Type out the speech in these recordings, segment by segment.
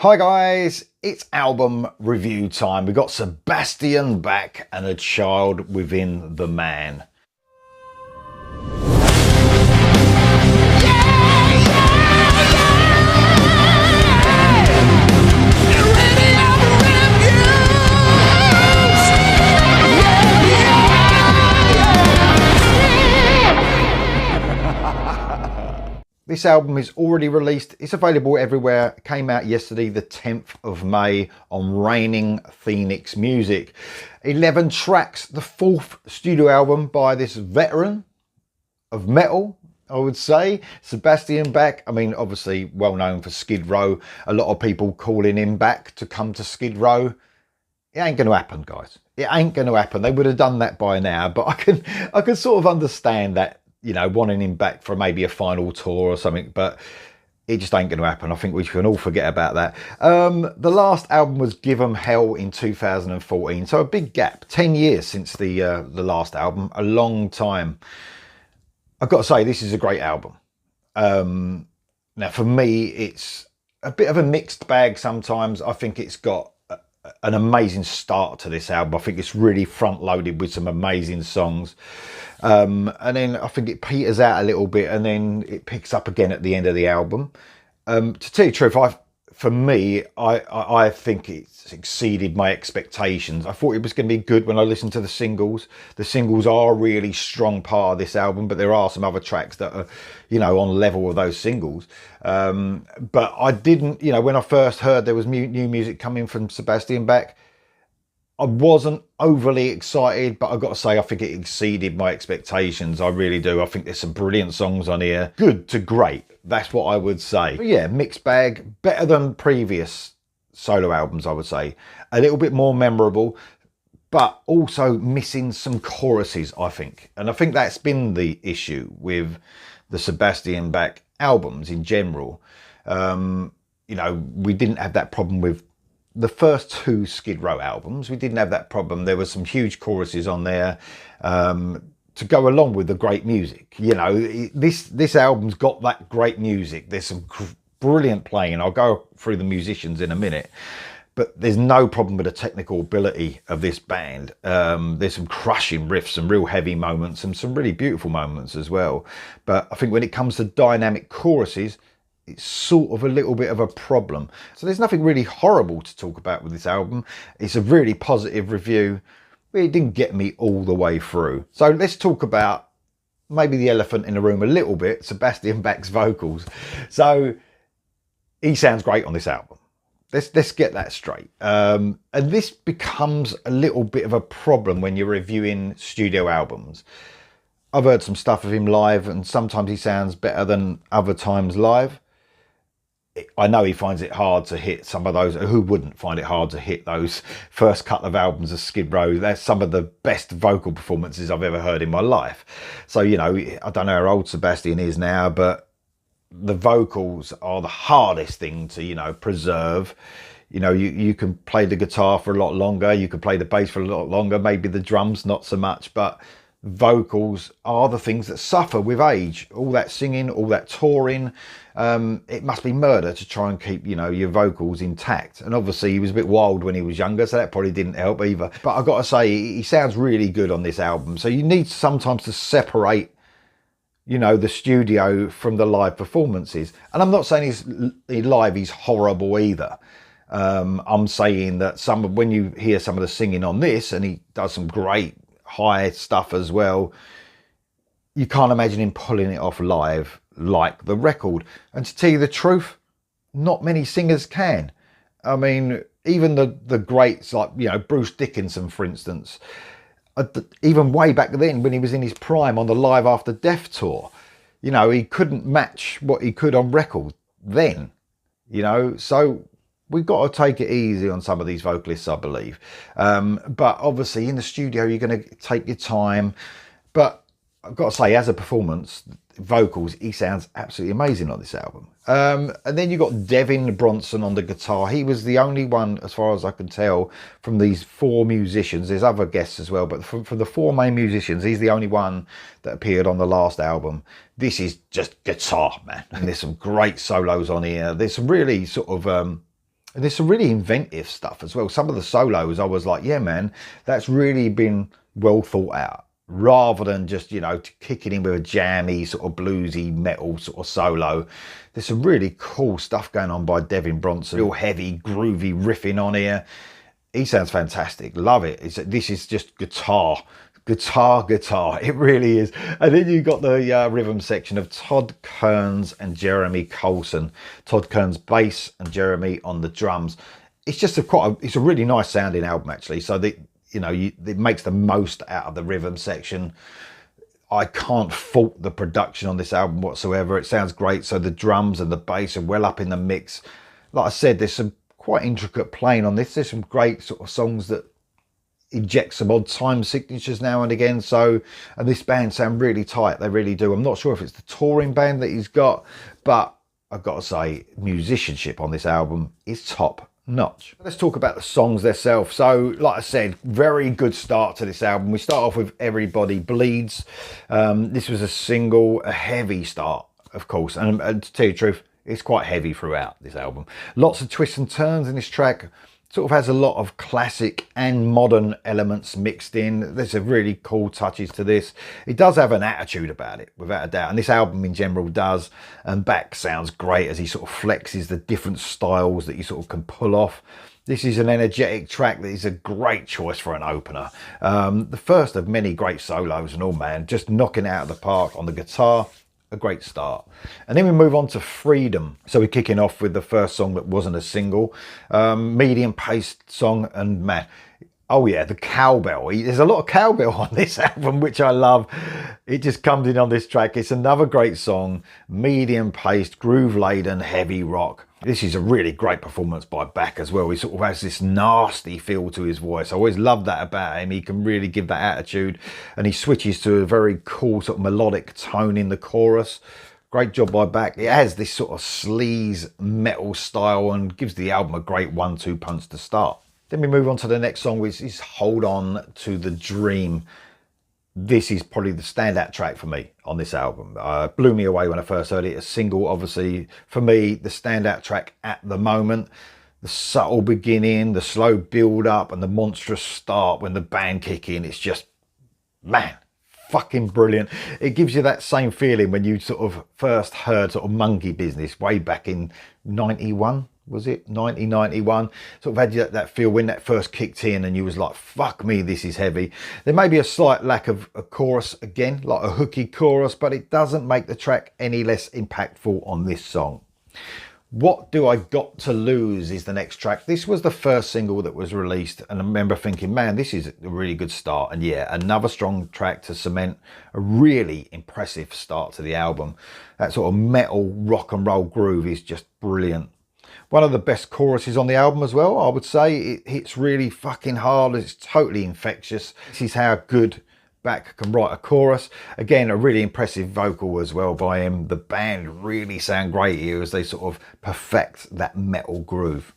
Hi guys, it's album review time. We've got Sebastian Bach and A Child Within the Man. This album is already released. It's available everywhere. It came out yesterday, the 10th of May on Reigning Phoenix Music. 11 tracks, the fourth studio album by this veteran of metal, I would say, Sebastian Bach. I mean, obviously well known for Skid Row. A lot of people calling him back to come to Skid Row. It ain't going to happen, guys. It ain't going to happen. They would have done that by now, but I can sort of understand that, you know, wanting him back for maybe a final tour or something, but it just ain't going to happen. I think we can all forget about that. The last album was Give 'Em Hell in 2014, so a big gap. 10 years since the last album, a long time. I've got to say, this is a great album. Now, for me, it's a bit of a mixed bag sometimes. I think it's got an amazing start to this album. I think it's really front loaded with some amazing songs. And then I think it peters out a little bit and then it picks up again at the end of the album. To tell you the truth, I think it's exceeded my expectations. I thought it was going to be good when I listened to the singles. The singles are a really strong part of this album, but there are some other tracks that are, you know, on level with those singles. But I didn't, you know, when I first heard there was new music coming from Sebastian Bach, I wasn't overly excited, but I've got to say, I think it exceeded my expectations. I really do. I think there's some brilliant songs on here. Good to great. That's what I would say. But yeah, mixed bag. Better than previous solo albums, I would say. A little bit more memorable, but also missing some choruses, I think. And I think that's been the issue with the Sebastian Bach albums in general. You know, we didn't have that problem with the first two Skid Row albums. We didn't have that problem. There were some huge choruses on there to go along with the great music. You know, this album's got that great music. There's some brilliant playing. I'll go through the musicians in a minute, but there's no problem with the technical ability of this band. There's some crushing riffs, some real heavy moments, and some really beautiful moments as well. But I think when it comes to dynamic choruses, it's sort of a little bit of a problem. So there's nothing really horrible to talk about with this album. It's a really positive review, but it didn't get me all the way through. So let's talk about maybe the elephant in the room a little bit, Sebastian Bach's vocals. So he sounds great on this album. Let's get that straight. And this becomes a little bit of a problem when you're reviewing studio albums. I've heard some stuff of him live, and sometimes he sounds better than other times live. I know he finds it hard to hit some of those. Who wouldn't find it hard to hit those first couple of albums of Skid Row? That's some of the best vocal performances I've ever heard in my life. So, you know, I don't know how old Sebastian is now, but the vocals are the hardest thing to, you know, preserve. You know, you can play the guitar for a lot longer. You can play the bass for a lot longer. Maybe the drums, not so much, but vocals are the things that suffer with age. All that singing, all that touring, it must be murder to try and keep, you know, your vocals intact. And obviously he was a bit wild when he was younger, so that probably didn't help either. But I've got to say, he sounds really good on this album. So you need sometimes to separate, you know, the studio from the live performances. And I'm not saying he's horrible either. I'm saying that when you hear some of the singing on this, and he does some great high stuff as well, you can't imagine him pulling it off live like the record. And to tell you the truth, not many singers can. I mean, even the greats like, you know, Bruce Dickinson, for instance, even way back then when he was in his prime on the Live After Death tour, you know, he couldn't match what he could on record then, you know. So we've got to take it easy on some of these vocalists, I believe. But obviously in the studio, you're going to take your time. But I've got to say, as a performance, vocals, he sounds absolutely amazing on this album. And then you've got Devin Bronson on the guitar. He was the only one, as far as I can tell, from these four musicians. There's other guests as well, but from the four main musicians, he's the only one that appeared on the last album. This is just guitar, man. And there's some great solos on here. There's some really sort of And there's some really inventive stuff as well. Some of the solos, I was like, yeah, man, that's really been well thought out. Rather than just, you know, kicking in with a jammy, sort of bluesy metal sort of solo. There's some really cool stuff going on by Devin Bronson. Real heavy, groovy riffing on here. He sounds fantastic. Love it. This is just guitar. Guitar. It really is. And then you've got the rhythm section of Todd Kearns and Jeremy Colson. Todd Kearns bass and Jeremy on the drums. It's just it's a really nice sounding album, actually. So that, you know, it makes the most out of the rhythm section. I can't fault the production on this album whatsoever. It sounds great. So the drums and the bass are well up in the mix. Like I said, there's some quite intricate playing on this. There's some great sort of songs that inject some odd time signatures now and again. So, and this band sound really tight. They really do. I'm not sure if it's the touring band that he's got, but I've got to say, musicianship on this album is top notch. Let's talk about the songs themselves. So, like I said, very good start to this album. We start off with Everybody Bleeds. This was a single, a heavy start, of course. And to tell you the truth, it's quite heavy throughout this album. Lots of twists and turns in this track. Sort of has a lot of classic and modern elements mixed in. There's a really cool touches to this. It does have an attitude about it, without a doubt. And this album in general does. And Bach sounds great as he sort of flexes the different styles that you sort of can pull off. This is an energetic track that is a great choice for an opener. The first of many great solos and all, man. Just knocking it out of the park on the guitar. A great start. And then we move on to Freedom. So we're kicking off with the first song that wasn't a single, medium paced song, and man, oh yeah, the cowbell. There's a lot of cowbell on this album, which I love. It just comes in on this track. It's another great song, medium paced, groove laden, heavy rock. This is a really great performance by Bach as well. He sort of has this nasty feel to his voice. I always love that about him. He can really give that attitude, and he switches to a very cool sort of melodic tone in the chorus. Great job by Bach. It has this sort of sleaze metal style and gives the album a great 1-2 punch to start. Then we move on to the next song, which is Hold On to the Dream. This is probably the standout track for me on this album. Blew me away when I first heard it. A single, obviously, for me, the standout track at the moment. The subtle beginning, the slow build up, and the monstrous start when the band kick in. It's just, man, fucking brilliant. It gives you that same feeling when you sort of first heard sort of Monkey Business way back in 91. Was it 1991? Sort of had that feel when that first kicked in and you was like, fuck me, this is heavy. There may be a slight lack of a chorus again, like a hooky chorus, but it doesn't make the track any less impactful on this song. What Do I Got to Lose is the next track. This was the first single that was released, and I remember thinking, man, this is a really good start. And yeah, another strong track to cement a really impressive start to the album. That sort of metal rock and roll groove is just brilliant. One of the best choruses on the album as well, I would say. It hits really fucking hard. It's totally infectious. This is how good Bach can write a chorus. Again, a really impressive vocal as well by him. The band really sound great here as they sort of perfect that metal groove.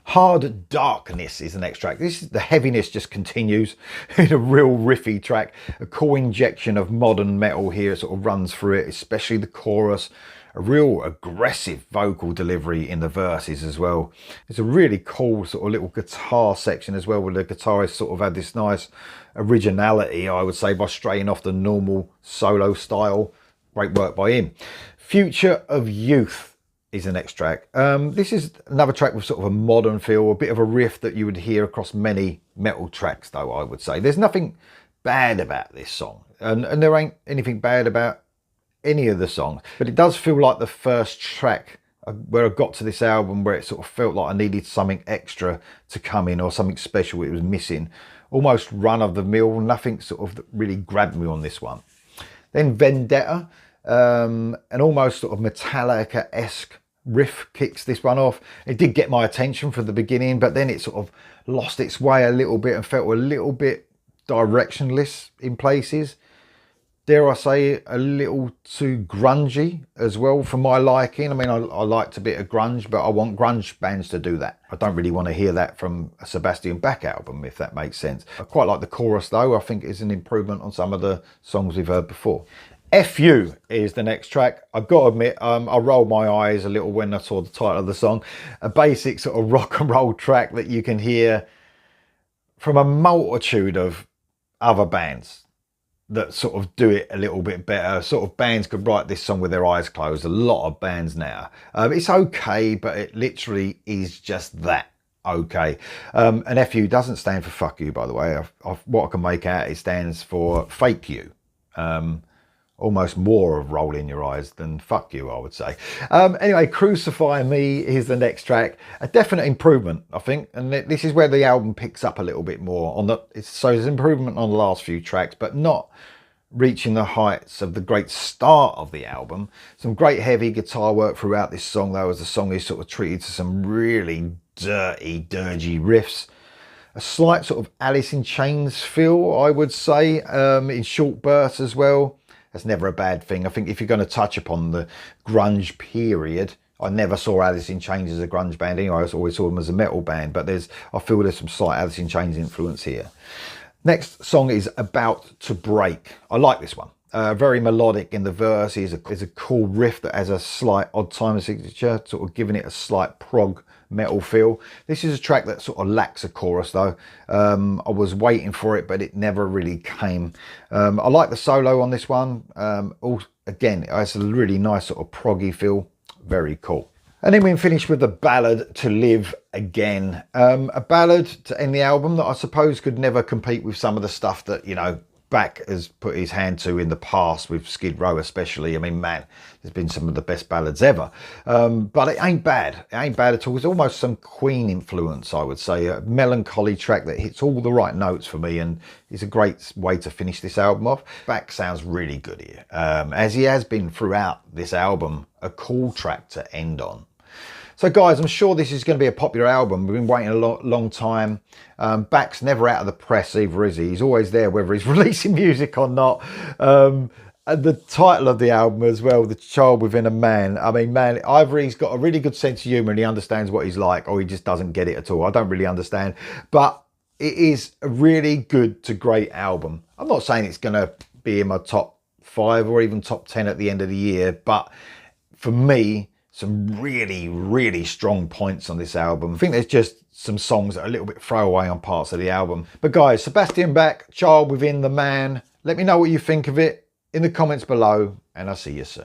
Hard Darkness is the next track. The heaviness just continues in a real riffy track. A cool injection of modern metal here sort of runs through it, especially the chorus. A real aggressive vocal delivery in the verses as well. It's a really cool sort of little guitar section as well, where the guitarist sort of had this nice originality, I would say, by straying off the normal solo style. Great work by him. Future of Youth is the next track. This is another track with sort of a modern feel, a bit of a riff that you would hear across many metal tracks, though, I would say. There's nothing bad about this song, and there ain't anything bad about any of the songs, but it does feel like the first track where I got to this album where it sort of felt like I needed something extra to come in, or something special it was missing. Almost run of the mill, nothing sort of really grabbed me on this one. Then Vendetta, an almost sort of Metallica-esque riff kicks this one off. It did get my attention from the beginning, but then it sort of lost its way a little bit and felt a little bit directionless in places. Dare I say, a little too grungy as well for my liking. I mean, I liked a bit of grunge, but I want grunge bands to do that. I don't really want to hear that from a Sebastian Bach album, if that makes sense. I quite like the chorus, though. I think it's an improvement on some of the songs we've heard before. FU is the next track. I've got to admit, I rolled my eyes a little when I saw the title of the song. A basic sort of rock and roll track that you can hear from a multitude of other bands that sort of do it a little bit better. Sort of bands could write this song with their eyes closed. A lot of bands now. It's okay, but it literally is just that. Okay. And FU doesn't stand for fuck you, by the way. What I can make out, it stands for fake you. Almost more of rolling your eyes than fuck you, I would say. Anyway, Crucify Me is the next track. A definite improvement, I think. And this is where the album picks up a little bit more. So there's improvement on the last few tracks, but not reaching the heights of the great start of the album. Some great heavy guitar work throughout this song, though, as the song is sort of treated to some really dirty, dirgy riffs. A slight sort of Alice in Chains feel, I would say, in short bursts as well. That's never a bad thing. I think if you're going to touch upon the grunge period, I never saw Alice in Chains as a grunge band anyway. I always saw them as a metal band, but I feel there's some slight Alice in Chains influence here. Next song is About to Break. I like this one. Very melodic in the verse. There's a cool riff that has a slight odd time signature, sort of giving it a slight prog metal feel. This is a track that sort of lacks a chorus though. I was waiting for it, but it never really came. I like the solo on this one. Again, it has a really nice sort of proggy feel. Very cool. And then we finish with the ballad To Live Again. A ballad to end the album that I suppose could never compete with some of the stuff that, you know, Bach has put his hand to in the past, with Skid Row especially. I mean, man, there's been some of the best ballads ever. But it ain't bad. It ain't bad at all. It's almost some Queen influence, I would say. A melancholy track that hits all the right notes for me, and is a great way to finish this album off. Bach sounds really good here, as he has been throughout this album. A cool track to end on. So guys, I'm sure this is going to be a popular album. We've been waiting a long time. Bach's never out of the press either, is he? He's always there, whether he's releasing music or not. And the title of the album as well, The Child Within a Man. I mean, man, either he's got a really good sense of humour and he understands what he's like, or he just doesn't get it at all. I don't really understand. But it is a really good to great album. I'm not saying it's going to be in my top 5 or even top 10 at the end of the year, but for me, some really, really strong points on this album. I think there's just some songs that are a little bit throwaway on parts of the album. But guys, Sebastian Bach, Child Within the Man. Let me know what you think of it in the comments below, and I'll see you soon.